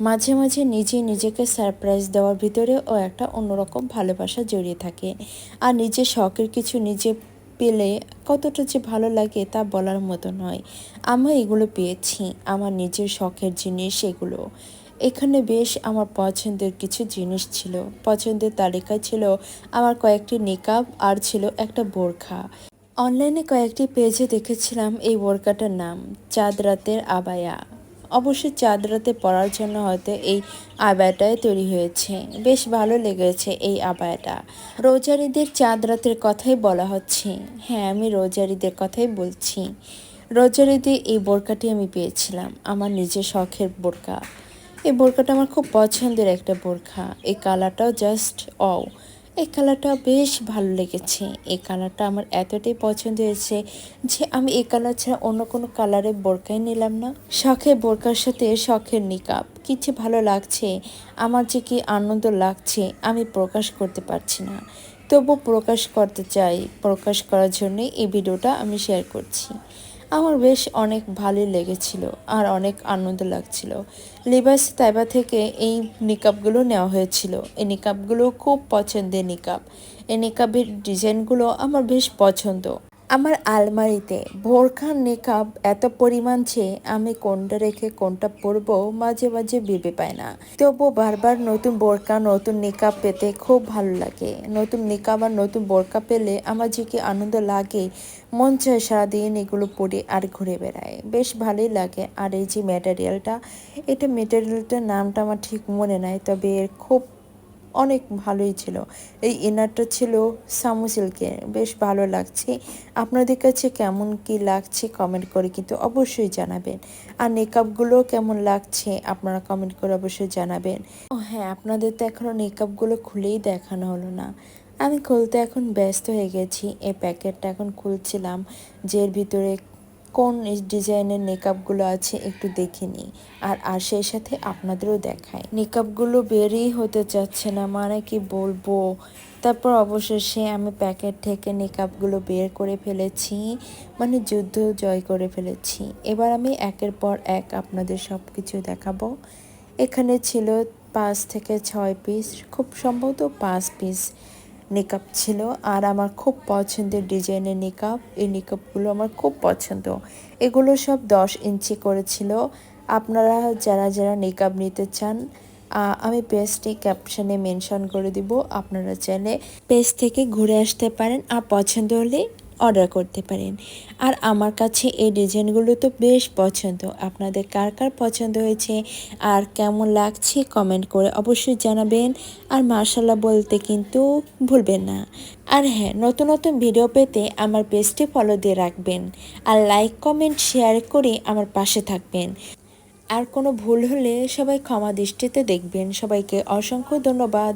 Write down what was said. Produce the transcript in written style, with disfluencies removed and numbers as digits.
মাঝে মাঝে নিজেকে সারপ্রাইজ দেওয়ার ভিতরেও একটা অন্যরকম ভালোবাসা জড়িয়ে থাকে। আর নিজের শখের কিছু নিজে পেলে কতটা যে ভালো লাগে তা বলার মতো নয়। আমি এগুলো পেয়েছি, আমার নিজের শখের জিনিস এগুলো। এখানে বেশ আমার পছন্দের কিছু জিনিস ছিল। পছন্দের তালিকায় ছিল আমার কয়েকটি নেকাব আর ছিল একটা বোরখা। অনলাইনে কয়েকটি পেজে দেখেছিলাম এই বোরকাটার নাম চাঁদ রাতের আবায়া। অবশ্যই চাঁদ রাতে পরার জন্য হয়তো এই আবায়াটাই তৈরি হয়েছে। বেশ ভালো লেগেছে এই আবায়াটা। রোজারিদের চাঁদ রাতের কথাই বলা হচ্ছে। হ্যাঁ, আমি রোজারিদের কথাই বলছি। রোজারিদের এই বোরকাটি আমি পেয়েছিলাম, আমার নিজের শখের বোরকা। এই বোরকাটা আমার খুব পছন্দের একটা বোরকা। এই কালারটাও জাস্ট এই কালারটা বেশ ভালো লেগেছে। এই কালারটা আমার এতটাই পছন্দ হয়েছে যে আমি এই কালার ছাড়া অন্য কোনো কালারের বোরকাই নিলাম না। শখের বোরকার সাথে শখের নিকাব কিছু ভালো লাগছে। আমার যে কি আনন্দ লাগছে আমি প্রকাশ করতে পারছি না, তবু প্রকাশ করতে চাই। প্রকাশ করার জন্যই এই ভিডিওটা আমি শেয়ার করছি। আমার বেশ অনেক ভালোই লেগেছিল আর অনেক আনন্দ লাগছিল। লিবাস তাইবা থেকে এই নিকাবগুলো নেওয়া হয়েছিল। এই নিকাবগুলো খুব পছন্দের নিকাব। এই নিকাবের ডিজাইনগুলো আমার বেশ পছন্দ। আমার আলমারিতে বোরখার নিকাব এত পরিমাণ যে আমি কোনটা রেখে কোনটা পরবো মাঝে মাঝে ভেবে পাই না। তবু বারবার নতুন বোরকা নতুন নিকাব পেতে খুব ভালো লাগে। নতুন নিকাব আর নতুন বোরকা পেলে আমার যে কি আনন্দ লাগে, মন চায় সারাদিন এগুলো পরে আর ঘুরে বেড়ায়। বেশ ভালোই লাগে। আর এই যে মেটেরিয়ালটার নামটা আমার ঠিক মনে নাই, তবে এর খুব অনেক ভালোই ছিল। এই ইনারটা ছিল সামু সিল্কের, বেশ ভালো লাগছে। আপনাদের কাছে কেমন কি লাগছে কমেন্ট করে কিন্তু অবশ্যই জানাবেন। আর মেকআপগুলো কেমন লাগছে আপনারা কমেন্ট করে অবশ্যই জানাবেন। ও হ্যাঁ, আপনাদের তো এখনও মেকআপগুলো খুলেই দেখানো হলো না। আমি খুলতে এখন ব্যস্ত হয়ে গেছি। এই প্যাকেটটা এখন খুলছিলাম, যে এর ভিতরে কোন ডিজাইনের মেকআপগুলো আছে একটু দেখে নিই। আর সেই সাথে আপনাদেরও দেখায়। মেকআপগুলো বেরই হতে চাচ্ছে না, মানে কি বলবো। তারপর অবশেষে আমি প্যাকেট থেকে মেকআপগুলো বের করে ফেলেছি, মানে যুদ্ধ জয় করে ফেলেছি। এবার আমি একের পর এক আপনাদের সব কিছু দেখাবো। এখানে ছিল 5 থেকে 6 পিস, খুব সম্ভবত 5 পিস নিকাব ছিল। আর আমার খুব পছন্দের ডিজাইনের নিকাব। এই নিকাবগুলো আমার খুব পছন্দ। এগুলো সব 10 ইঞ্চি করেছিল। আপনারা যারা যারা নিকাব নিতে চান, আমি পেজটি ক্যাপশনে মেনশন করে দিব। আপনারা চাইলে পেজ থেকে ঘুরে আসতে পারেন আর পছন্দ হলে অর্ডার করতে পারেন। আর আমার কাছে এই ডিজাইনগুলো তো বেশ পছন্দ। আপনাদের কার কার পছন্দ হয়েছে আর কেমন লাগছে কমেন্ট করে অবশ্যই জানাবেন। আর মাশাআল্লাহ বলতে কিন্তু ভুলবেন না। আর হ্যাঁ, নতুন নতুন ভিডিও পেতে আমার পেজটি ফলো দিয়ে রাখবেন। আর লাইক কমেন্ট শেয়ার করে আমার পাশে থাকবেন। আর কোনো ভুল হলে সবাই ক্ষমা দৃষ্টিতে দেখবেন। সবাইকে অসংখ্য ধন্যবাদ।